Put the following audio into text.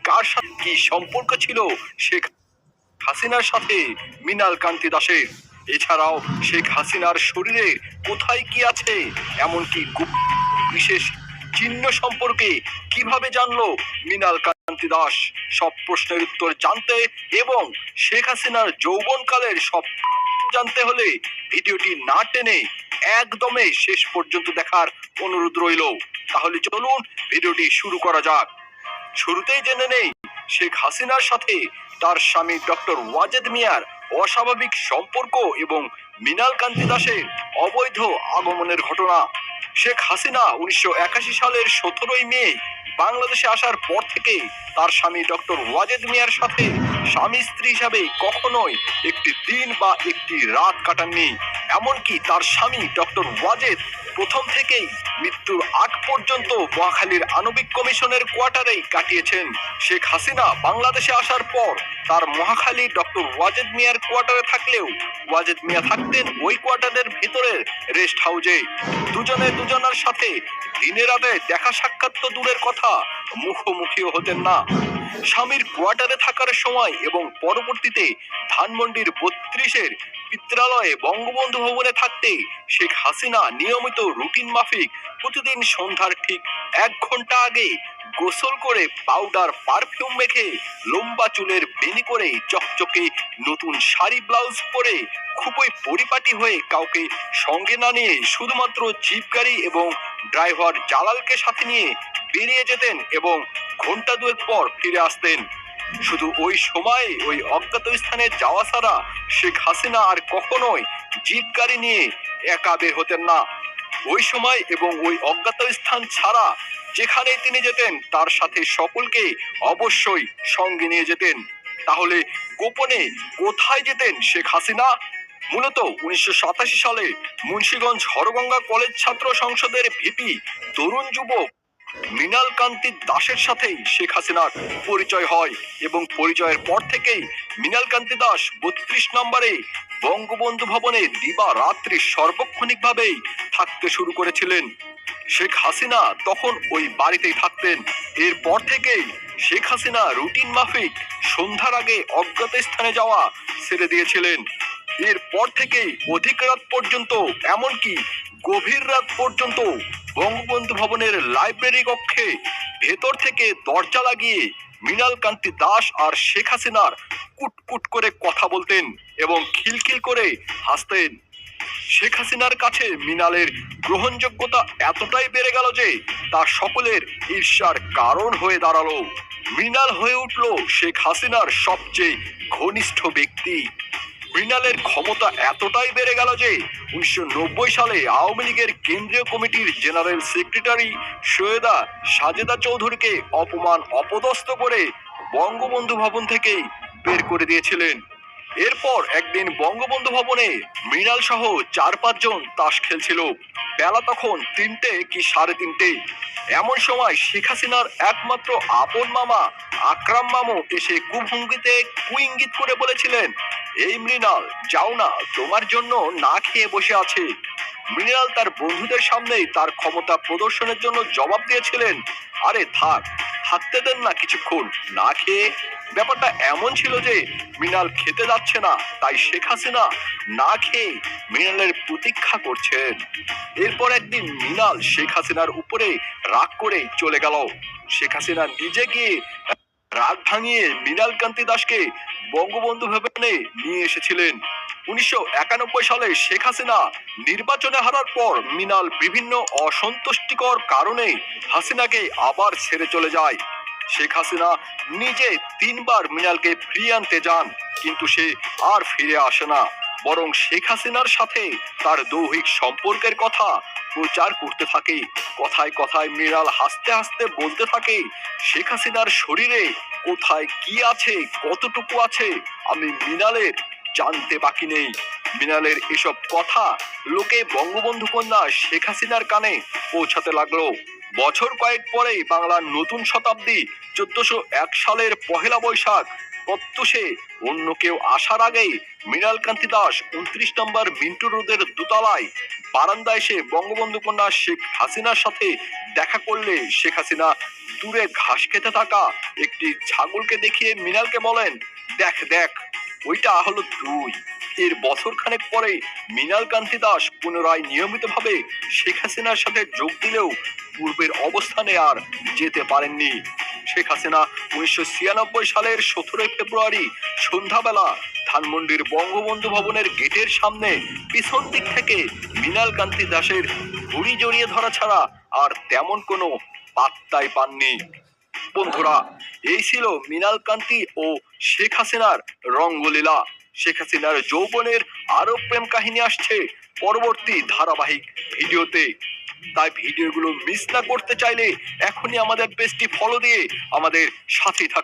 কার সাথে কি সম্পর্ক ছিল শেখ হাসিনার সাথে মৃণাল কান্তি দাসের? এছাড়াও শেখ হাসিনার শরীরে কোথায় কি আছে, এমনকি বিশেষ চিহ্ন সম্পর্কে কিভাবে জানলো মৃণাল কান্তি দাস? সব প্রশ্নের উত্তর জানতে এবং শেখ হাসিনার যৌবনকালের সব জানতে হলে ভিডিওটি না টেনে একদমই শেষ পর্যন্ত দেখার অনুরোধ রইল। তাহলে চলুন ভিডিওটি শুরু করা যাক। শুরুতেই জেনে নেই শেখ হাসিনার সাথে তার স্বামী ডক্টর ওয়াজেদ মিয়ার অস্বাভাবিক সম্পর্ক এবং মৃণাল কান্তি দাসের অবৈধ আগমনের ঘটনা। শেখ হাসিনা 1981 সালের 17 মে বাংলাদেশে আসার পর থেকে তার স্বামী ডক্টর ওয়াজেদ মিয়ার সাথে স্বামী স্ত্রী হিসাবে কখনোই একটি দিন বা একটি রাত কাটাননি। এমনকি তার স্বামী ডক্টর ওয়াজেদ প্রথম থেকেই মৃত্যুর আগ পর্যন্ত মহাখালীর আণবিক কমিশনের কোয়ার্টারেই কাটিয়েছেন। শেখ হাসিনা বাংলাদেশে আসার পর তার মহাখালী ডক্টর ওয়াজেদ মিয়ার কোয়ার্টারে থাকলেও ওয়াজেদ মিয়া থাকতেন ওই কোয়ার্টারের ভিতরের রেস্ট হাউসে। দুজনে দুজনের সাথে দিনে রাতে দেখা সাক্ষাৎ তো দূরের কথা, মুখোমুখিও হতেন না। স্বামীর কোয়ার্টারে থাকার সময় এবং পরবর্তীতে ধানমন্ডির 32-এর পিত্রালয়ে বঙ্গবন্ধু ভবনে থাকতে শেখ হাসিনা নিয়মিত রুটিন মাফিক প্রতিদিন সন্ধ্যার ঠিক 1 ঘন্টা আগে গোসল করে পাউডার পারফিউম মেখে লম্বা চুলের বেনি করে চকচকে নতুন শাড়ি ব্লাউজ পরে খুবই পরিপাটি হয়ে কাউকে সঙ্গে না নিয়ে শুধুমাত্র জিপ গাড়ি এবং ড্রাইভার জালালকে সাথে নিয়ে বেরিয়ে যেতেন এবং ঘন্টা দুয়েক পর ফিরে আসতেন। শুধু ওই সময়ে ওই অজ্ঞাত স্থানে যাওয়া ছাড়া শেখ হাসিনা আর কখনোই জিপ গাড়ি নিয়ে একা বের হতেন না। ওই সময় এবং ওই অজ্ঞাত স্থান ছাড়া যেখানেই তিনি যেতেন তার সাথে সকলকে অবশ্যই সঙ্গে নিয়ে যেতেন। তাহলে গোপনে কোথায় যেতেন শেখ হাসিনা? মূলত 1987 সালে মুন্সিগঞ্জ হরগঙ্গা কলেজ ছাত্র সংসদের ভিপি তরুণ যুবক মৃণাল কান্তি দাসের সাথেই শেখ হাসিনার পরিচয় হয় এবং পরিচয়ের পর থেকেই মৃণাল কান্তি দাস 32 নম্বরে বঙ্গবন্ধু ভবনে দিবা রাত্রি সর্বক্ষণিকভাবেই থাকতে শুরু করেছিলেন। শেখ হাসিনা তখন ওই বাড়িতেই থাকতেন। এরপর থেকেই শেখ হাসিনা রুটিন মাফিক সন্ধ্যার আগে অজ্ঞাত স্থানে যাওয়া ছেড়ে দিয়েছিলেন। এরপর থেকেই অধিক রাত পর্যন্ত, এমনকি গভীর রাত পর্যন্ত বঙ্গবন্ধু ভবনের লাইব্রেরি কক্ষে ভেতর থেকে দরজা লাগিয়ে মৃণাল কান্তি দাস আর শেখ হাসিনার কুটকুট করে কথা বলতেন এবং খিলখিল করে হাসতেন। শেখ হাসিনার কাছে মৃণালের গ্রহণযোগ্যতা এতটাই বেড়ে গেল যে তা সকলের ঈর্ষার কারণ হয়ে দাঁড়ালো। মৃণাল হয়ে উঠল শেখ হাসিনার সবচেয়ে ঘনিষ্ঠ ব্যক্তি। মৃণালের ক্ষমতা এতটাই বেড়ে গেল যে 1990 সালে আওয়ামী লীগের কেন্দ্রীয় কমিটির জেনারেল সেক্রেটারি সৈয়দা সাজেদা চৌধুরীকে অপমান অপদস্থ করে বঙ্গবন্ধু ভবন থেকেই বের করে দিয়েছিলেন। এরপর একদিন বঙ্গবন্ধু ভবনে মৃণাল সহ 4-5 জন তাস খেলছিল। বেলা তখন 3টে কি 3:30। এমন সময় শেখ হাসিনার একমাত্র আপন মামা আকরাম মামু এসে কুভঙ্গিতে কুইঙ্গিত করে বলেছিলেন, এই মৃণাল যাও না, তোমার জন্য না খেয়ে বসে আছে। মৃণাল তার বন্ধুদের সামনেই তার ক্ষমতা প্রদর্শনের জন্য জবাব দিয়েছিলেন, আরে থাকতে দেন না কিছুক্ষণ না খেয়ে। ব্যাপারটা এমন ছিল যে মৃণাল খেতে যাচ্ছে না, তাই শেখ হাসিনা না খেয়ে মৃণালের প্রতীক্ষা করছেন। এরপর একদিন মৃণাল শেখ হাসিনার উপরে রাগ করে চলে গেল। শেখ হাসিনা নিজে গিয়ে রাগ ভাঙিয়ে মৃণাল কান্তি দাসকে বঙ্গবন্ধু ভবনে নিয়ে এসেছিলেন। 1991 সালে শেখ হাসিনা নির্বাচনে হারার পর মৃণাল বিভিন্ন অসন্তুষ্টিকর কারণে হাসিনাকে আবার ছেড়ে চলে যায়। শেখ হাসিনা নিজে 3 বার মৃণালকে ফিরিয়ে আনতে যান, কিন্তু সে আর ফিরে আসে না, বরং শেখ হাসিনার সাথে তার দৈহিক সম্পর্কের কথা প্রচার করতে থাকে। কথায় কথায় মৃণাল হাসতে হাসতে বলতে থাকে, শেখ হাসিনার শরীরে কোথায় কি আছে, কতটুকু আছে আমি মৃণালের জানতে বাকি নেই। মৃণালের এসব কথা লোকে বঙ্গবন্ধু কন্যা শেখ হাসিনার কানে পৌঁছাতে লাগলো। বছর কয়েক পরেই বাংলার নতুন শতাব্দী 1401 সালের পহেলা বৈশাখ প্রত্যুষে অন্য কেউ আসার আগেই মৃণাল কান্তি দাস 29 নম্বর মিন্টু রোডের দোতলায় বারান্দায় এসে বঙ্গবন্ধু কন্যা শেখ হাসিনার সাথে দেখা করলে শেখ হাসিনা দূরে ঘাস খেতে থাকা একটি ছাগলকে দেখিয়ে মৃণালকে বলেন, দেখ দেখ ওইটা হলো তুই। এর বছর খানেক পরে মৃণাল কান্তি দাস পুনরায় নিয়মিতভাবে শেখ হাসিনার সাথে যোগ দিলেও পূর্বের অবস্থানে আর যেতে পারেননি। শেখ হাসিনা 1996 সালের 17 ফেব্রুয়ারি সন্ধ্যাবেলা ধানমন্ডির বঙ্গবন্ধু ভবনের গেটের সামনে পিছন দিক থেকে মৃণাল কান্তি দাসের ঘুড়ি জড়িয়ে ধরা ছাড়া আর তেমন কোনো পাত্তাই পাননি। বন্ধুরা, এই ছিল মৃণাল কান্তি ও শেখ হাসিনার রঙ্গলীলা। শেখ হাসিনার যৌবনের আরো প্রেম কাহিনী আসছে পরবর্তী ধারাবাহিক ভিডিওতে। তাই ভিডিওগুলো মিস না করতে চাইলে এখনই আমাদের পেজটি ফলো দিয়ে আমাদের সাথে থাকুন।